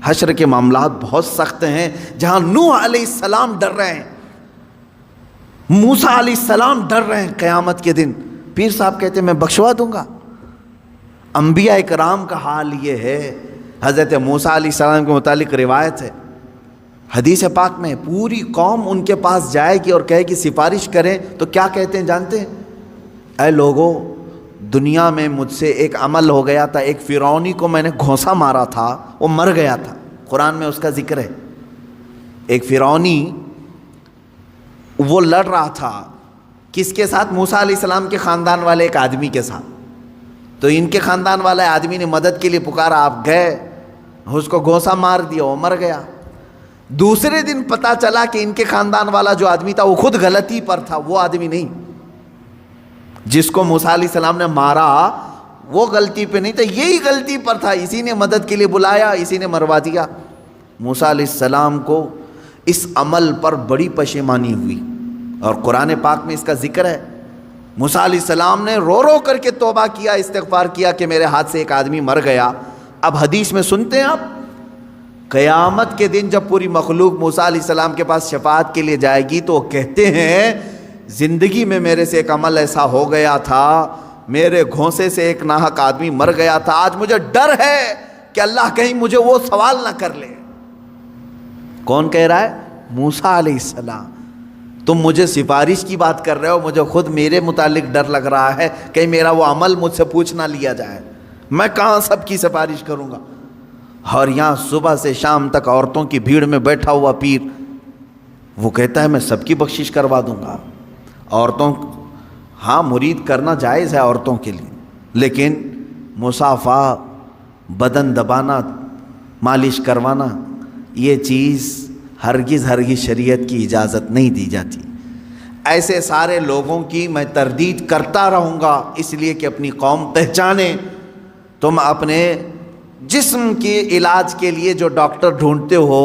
حشر کے معاملات بہت سخت ہیں، جہاں نوح علیہ السلام ڈر رہے ہیں، موسیٰ علیہ السلام ڈر رہے ہیں قیامت کے دن، پیر صاحب کہتے ہیں میں بخشوا دوں گا۔ انبیاء کرام کا حال یہ ہے۔ حضرت موسیٰ علیہ السلام کے متعلق روایت ہے حدیث پاک میں، پوری قوم ان کے پاس جائے گی اور کہے گی سفارش کریں، تو کیا کہتے ہیں جانتے ہیں؟ اے لوگو، دنیا میں مجھ سے ایک عمل ہو گیا تھا، ایک فرعونی کو میں نے گھونسا مارا تھا، وہ مر گیا تھا، قرآن میں اس کا ذکر ہے۔ ایک فرعونی وہ لڑ رہا تھا، کس کے ساتھ؟ موسیٰ علیہ السلام کے خاندان والے ایک آدمی کے ساتھ۔ تو ان کے خاندان والے آدمی نے مدد کے لیے پکارا، آپ گئے، اس کو گھونسا مار دیا، وہ مر گیا۔ دوسرے دن پتا چلا کہ ان کے خاندان والا جو آدمی تھا وہ خود غلطی پر تھا، وہ آدمی نہیں، جس کو موسیٰ علیہ السلام نے مارا وہ غلطی پہ نہیں تھا، یہی غلطی پر تھا، اسی نے مدد کے لیے بلایا، اسی نے مروا دیا۔ موسیٰ علیہ السلام کو اس عمل پر بڑی پشیمانی ہوئی، اور قرآن پاک میں اس کا ذکر ہے۔ موسیٰ علیہ السلام نے رو رو کر کے توبہ کیا، استغفار کیا کہ میرے ہاتھ سے ایک آدمی مر گیا۔ اب حدیث میں سنتے ہیں آپ، قیامت کے دن جب پوری مخلوق موسیٰ علیہ السلام کے پاس شفاعت کے لیے جائے گی تو وہ کہتے ہیں زندگی میں میرے سے ایک عمل ایسا ہو گیا تھا، میرے گھونسے سے ایک ناحق آدمی مر گیا تھا، آج مجھے ڈر ہے کہ اللہ کہیں مجھے وہ سوال نہ کر لے۔ کون کہہ رہا ہے؟ موسیٰ علیہ السلام۔ تم مجھے سفارش کی بات کر رہے ہو، مجھے خود میرے متعلق ڈر لگ رہا ہے کہیں میرا وہ عمل مجھ سے پوچھ نہ لیا جائے، میں کہاں سب کی سفارش کروں گا۔ اور یہاں صبح سے شام تک عورتوں کی بھیڑ میں بیٹھا ہوا پیر، وہ کہتا ہے میں سب کی بخشش کروا دوں گا۔ عورتوں، ہاں مرید کرنا جائز ہے عورتوں کے لیے، لیکن مصافحہ، بدن دبانا، مالش کروانا، یہ چیز ہرگز شریعت کی اجازت نہیں دی جاتی۔ ایسے سارے لوگوں کی میں تردید کرتا رہوں گا، اس لیے کہ اپنی قوم پہچانے۔ تم اپنے جسم کے علاج کے لیے جو ڈاکٹر ڈھونڈتے ہو،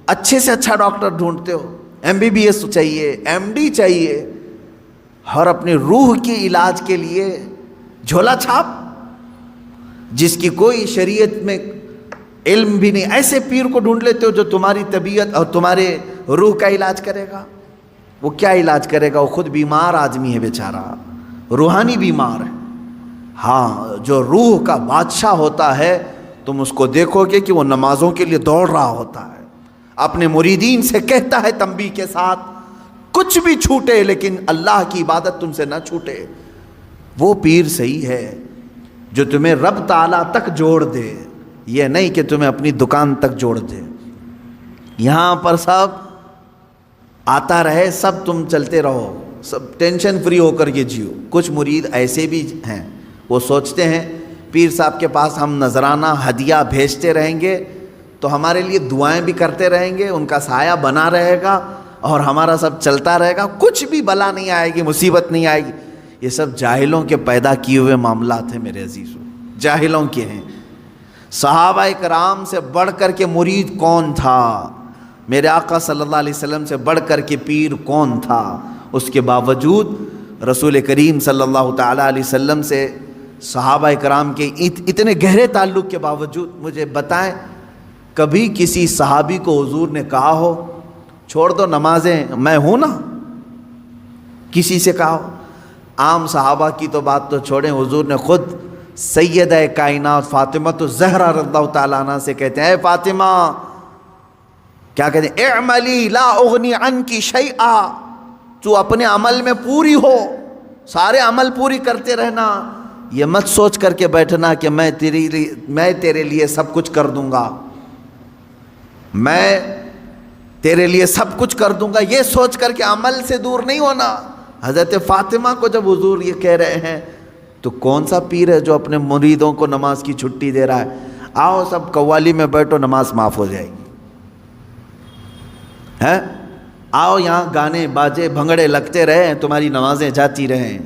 اچھے سے اچھا ڈاکٹر ڈھونڈتے ہو، MBBS چاہیے، MD چاہیے، اور اپنی روح کے علاج کے لیے جھولا چھاپ، جس کی کوئی شریعت میں علم بھی نہیں، ایسے پیر کو ڈھونڈ لیتے ہو جو تمہاری طبیعت اور تمہارے روح کا علاج کرے گا۔ وہ کیا علاج کرے گا؟ وہ خود بیمار آدمی ہے بیچارہ، روحانی بیمار ہے۔ ہاں، جو روح کا بادشاہ ہوتا ہے تم اس کو دیکھو گے کہ وہ نمازوں کے لیے دوڑ رہا ہوتا ہے، اپنے مریدین سے کہتا ہے تنبیہ کے ساتھ، کچھ بھی چھوٹے لیکن اللہ کی عبادت تم سے نہ چھوٹے۔ وہ پیر صحیح ہے جو تمہیں رب تعالیٰ تک جوڑ دے، یہ نہیں کہ تمہیں اپنی دکان تک جوڑ دے۔ یہاں پر سب آتا رہے، سب تم چلتے رہو، سب ٹینشن فری ہو کر کے جیو۔ کچھ مرید ایسے بھی ہیں، وہ سوچتے ہیں پیر صاحب کے پاس ہم نذرانہ ہدیہ بھیجتے رہیں گے تو ہمارے لیے دعائیں بھی کرتے رہیں گے، ان کا سایہ بنا رہے گا اور ہمارا سب چلتا رہے گا، کچھ بھی بلا نہیں آئے گی، مصیبت نہیں آئے گی۔ یہ سب جاہلوں کے پیدا کیے ہوئے معاملات ہیں میرے عزیزوں، جاہلوں کے ہیں۔ صحابہ کرام سے بڑھ کر کے مرید کون تھا؟ میرے آقا صلی اللہ علیہ وسلم سے بڑھ کر کے پیر کون تھا؟ اس کے باوجود رسول کریم صلی اللہ تعالیٰ علیہ وسلم سے صحابہ کرام کے اتنے گہرے تعلق کے باوجود مجھے بتائیں کبھی کسی صحابی کو حضور نے کہا ہو چھوڑ دو نمازیں، میں ہوں نا؟ کسی سے کہا ہو؟ عام صحابہ کی تو بات تو چھوڑیں، حضور نے خود سیدہ کائنات فاطمہ الزہرا رضی اللہ تعالیٰ عنہ سے کہتے ہیں، اے فاطمہ، کیا کہتے ہیں؟ اعملی لا اغنی عنکی شیئا، تو اپنے عمل میں پوری ہو، سارے عمل پوری کرتے رہنا، یہ مت سوچ کر کے بیٹھنا کہ میں تیرے لیے سب کچھ کر دوں گا، میں تیرے لیے سب کچھ کر دوں گا، یہ سوچ کر کے عمل سے دور نہیں ہونا۔ حضرت فاطمہ کو جب حضور یہ کہہ رہے ہیں تو کون سا پیر ہے جو اپنے مریدوں کو نماز کی چھٹی دے رہا ہے؟ آؤ سب قوالی میں بیٹھو، نماز معاف ہو جائے گی، ہے؟ آؤ یہاں گانے باجے بھنگڑے لگتے رہیں، تمہاری نمازیں جاتی رہیں۔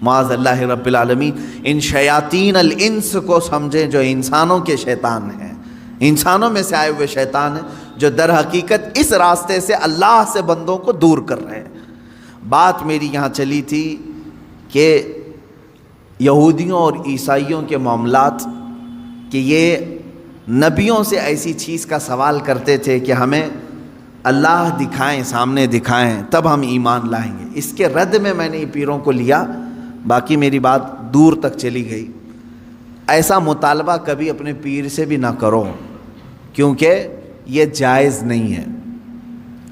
معاذ اللہ رب العالمین، ان شیاطین الانس کو سمجھیں جو انسانوں کے شیطان ہیں، انسانوں میں سے آئے ہوئے شیطان ہیں جو در حقیقت اس راستے سے اللہ سے بندوں کو دور کر رہے ہیں۔ بات میری یہاں چلی تھی کہ یہودیوں اور عیسائیوں کے معاملات، کہ یہ نبیوں سے ایسی چیز کا سوال کرتے تھے کہ ہمیں اللہ دکھائیں، سامنے دکھائیں، تب ہم ایمان لائیں گے۔ اس کے رد میں نے پیروں کو لیا، باقی میری بات دور تک چلی گئی۔ ایسا مطالبہ کبھی اپنے پیر سے بھی نہ کرو، کیونکہ یہ جائز نہیں ہے،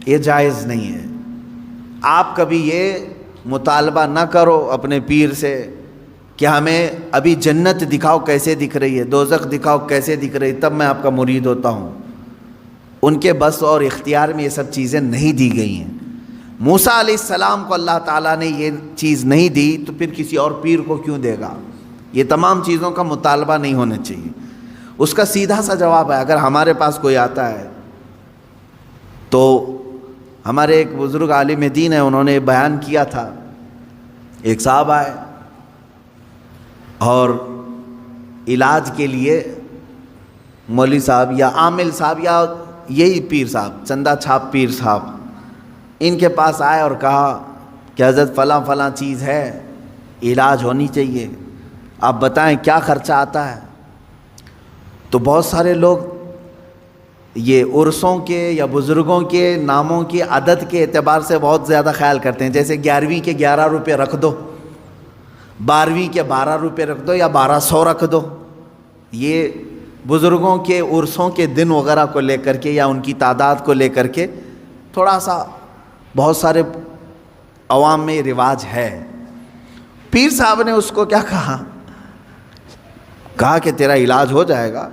یہ جائز نہیں ہے۔ آپ کبھی یہ مطالبہ نہ کرو اپنے پیر سے کہ ہمیں ابھی جنت دکھاؤ کیسے دکھ رہی ہے، دوزخ دکھاؤ کیسے دکھ رہی ہے، تب میں آپ کا مرید ہوتا ہوں۔ ان کے بس اور اختیار میں یہ سب چیزیں نہیں دی گئی ہیں۔ موسیٰ علیہ السلام کو اللہ تعالیٰ نے یہ چیز نہیں دی تو پھر کسی اور پیر کو کیوں دے گا؟ یہ تمام چیزوں کا مطالبہ نہیں ہونا چاہیے۔ اس کا سیدھا سا جواب ہے، اگر ہمارے پاس کوئی آتا ہے تو ہمارے ایک بزرگ عالم دین ہیں، انہوں نے بیان کیا تھا، ایک صاحب آئے اور علاج کے لیے مولوی صاحب یا عامل صاحب یا یہی پیر صاحب، چندہ چھاپ پیر صاحب، ان کے پاس آئے اور کہا کہ حضرت فلاں فلاں چیز ہے، علاج ہونی چاہیے، آپ بتائیں کیا خرچہ آتا ہے؟ تو بہت سارے لوگ یہ عرسوں کے یا بزرگوں کے ناموں کی عدد کے اعتبار سے بہت زیادہ خیال کرتے ہیں، جیسے 11ویں کے 11 روپے رکھ دو، 12ویں کے 12 روپے رکھ دو یا 1200 رکھ دو۔ یہ بزرگوں کے عرسوں کے دن وغیرہ کو لے کر کے یا ان کی تعداد کو لے کر کے تھوڑا سا بہت سارے عوام میں رواج ہے۔ پیر صاحب نے اس کو کیا کہا کہ تیرا علاج ہو جائے گا،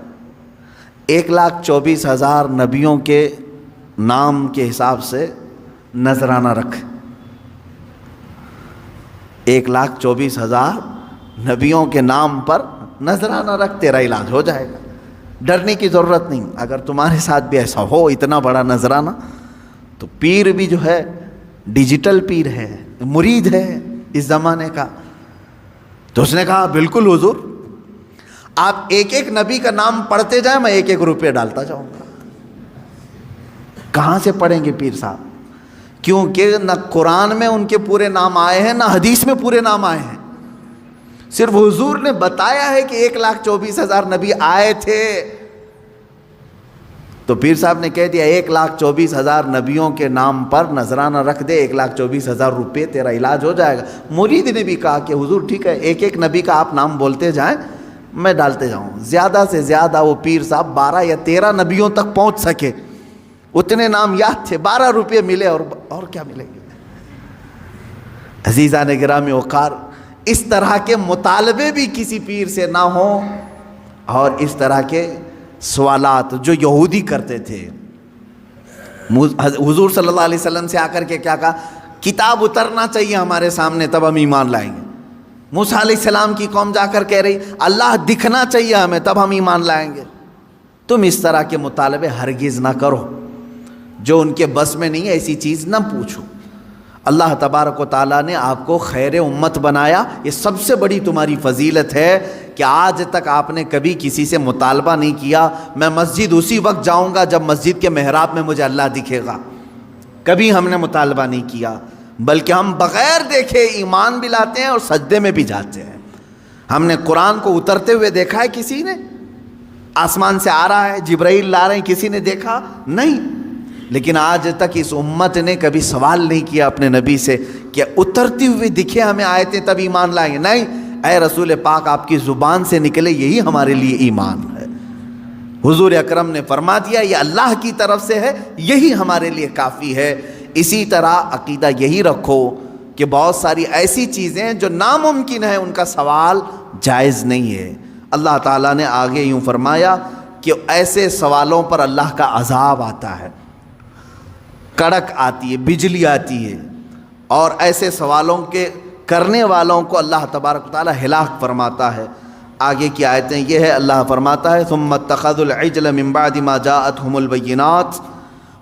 1,24,000 نبیوں کے نام کے حساب سے نذرانہ رکھ، 1,24,000 نبیوں کے نام پر نذرانہ رکھ، تیرا علاج ہو جائے گا، ڈرنے کی ضرورت نہیں۔ اگر تمہارے ساتھ بھی ایسا ہو اتنا بڑا نذرانہ، تو پیر بھی جو ہے ڈیجیٹل پیر ہے، مرید ہے اس زمانے کا۔ تو اس نے کہا بالکل حضور، آپ ایک ایک نبی کا نام پڑھتے جائیں، میں 1-1 روپے ڈالتا جاؤں گا۔ کہاں سے پڑھیں گے پیر صاحب؟ کیونکہ نہ قرآن میں ان کے پورے نام آئے ہیں، نہ حدیث میں پورے نام آئے ہیں۔ صرف حضور نے بتایا ہے کہ 1,24,000 نبی آئے تھے، تو پیر صاحب نے کہہ دیا 1,24,000 نبیوں کے نام پر نذرانہ رکھ دے، 1,24,000 روپے تیرا علاج ہو جائے گا۔ مرید نے بھی کہا کہ حضور ٹھیک ہے، 1-1 نبی کا آپ نام بولتے جائیں، میں ڈالتے جاؤں۔ زیادہ سے زیادہ وہ پیر صاحب 12 یا 13 نبیوں تک پہنچ سکے، اتنے نام یاد تھے، 12 روپے ملے اور کیا ملیں گے؟ عزیزان گرامی وقار، اس طرح کے مطالبے بھی کسی پیر سے نہ ہوں، اور اس طرح کے سوالات جو یہودی کرتے تھے۔ حضور صلی اللہ علیہ وسلم سے آ کر کے کیا کہا؟ کتاب اترنا چاہیے ہمارے سامنے تب ہم ایمان لائیں گے۔ موسیٰ علیہ السلام کی قوم جا کر کہہ رہی اللہ دکھنا چاہیے ہمیں تب ہم ایمان لائیں گے۔ تم اس طرح کے مطالبے ہرگز نہ کرو، جو ان کے بس میں نہیں ہے ایسی چیز نہ پوچھو۔ اللہ تبارک و تعالیٰ نے آپ کو خیر امت بنایا، یہ سب سے بڑی تمہاری فضیلت ہے کہ آج تک آپ نے کبھی کسی سے مطالبہ نہیں کیا میں مسجد اسی وقت جاؤں گا جب مسجد کے محراب میں مجھے اللہ دکھے گا۔ کبھی ہم نے مطالبہ نہیں کیا، بلکہ ہم بغیر دیکھے ایمان بھی لاتے ہیں اور سجدے میں بھی جاتے ہیں۔ ہم نے قرآن کو اترتے ہوئے دیکھا ہے کسی نے؟ آسمان سے آ رہا ہے، جبرائیل لا رہے ہیں، کسی نے دیکھا؟ نہیں۔ لیکن آج تک اس امت نے کبھی سوال نہیں کیا اپنے نبی سے کہ اترتی ہوئی دکھے ہمیں آیتیں تب ایمان لائیں گے۔ نہیں، اے رسول پاک آپ کی زبان سے نکلے یہی ہمارے لیے ایمان ہے۔ حضور اکرم نے فرما دیا یہ اللہ کی طرف سے ہے، یہی ہمارے لیے کافی ہے۔ اسی طرح عقیدہ یہی رکھو کہ بہت ساری ایسی چیزیں جو ناممکن ہیں ان کا سوال جائز نہیں ہے۔ اللہ تعالیٰ نے آگے یوں فرمایا کہ ایسے سوالوں پر اللہ کا عذاب آتا ہے، کڑک آتی ہے، بجلی آتی ہے، اور ایسے سوالوں کے کرنے والوں کو اللہ تبارک و تعالیٰ ہلاک فرماتا ہے۔ آگے کی آیتیں یہ ہے، اللہ فرماتا ہے ثم اتخذوا العجل من بعد ما جاءتهم البینات،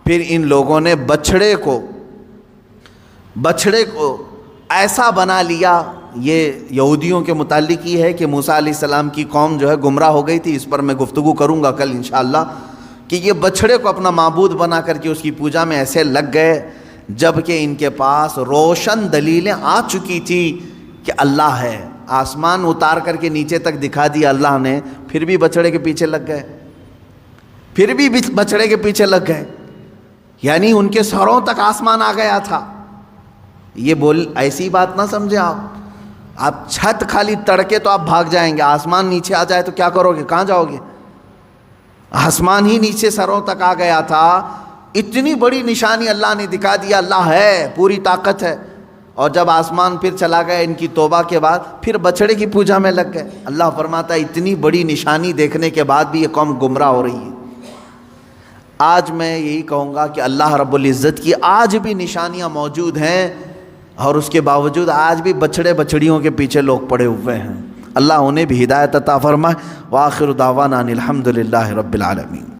پھر ان لوگوں نے بچھڑے کو ایسا بنا لیا۔ یہ یہودیوں کے متعلق یہ ہے کہ موسیٰ علیہ السلام کی قوم جو ہے گمراہ ہو گئی تھی، اس پر میں گفتگو کروں گا کل انشاءاللہ، کہ یہ بچھڑے کو اپنا معبود بنا کر کے اس کی پوجا میں ایسے لگ گئے جبکہ ان کے پاس روشن دلیلیں آ چکی تھی کہ اللہ ہے۔ آسمان اتار کر کے نیچے تک دکھا دیا اللہ نے، پھر بھی بچھڑے کے پیچھے لگ گئے۔ پھر بھی بچڑے کے پیچھے لگ گئے، یعنی ان کے سروں تک آسمان آ گیا تھا۔ یہ ایسی بات نہ سمجھے آپ چھت خالی تڑکے تو آپ بھاگ جائیں گے، آسمان نیچے آ جائے تو کیا کرو گے، کہاں جاؤ گے؟ آسمان ہی نیچے سروں تک آ گیا تھا، اتنی بڑی نشانی اللہ نے دکھا دیا، اللہ ہے، پوری طاقت ہے۔ اور جب آسمان پھر چلا گیا ان کی توبہ کے بعد، پھر بچڑے کی پوجا میں لگ گئے۔ اللہ فرماتا ہے اتنی بڑی نشانی دیکھنے کے بعد بھی یہ قوم گمراہ ہو رہی ہے۔ آج میں یہی کہوں گا کہ اللہ رب العزت کی آج بھی نشانیاں موجود ہیں، اور اس کے باوجود آج بھی بچڑے بچڑیوں کے پیچھے لوگ پڑے ہوئے ہیں۔ اللہ انہیں بھی ہدایت عطا فرمائے۔ وآخر دعوانا ان الحمد للہ رب العالمین۔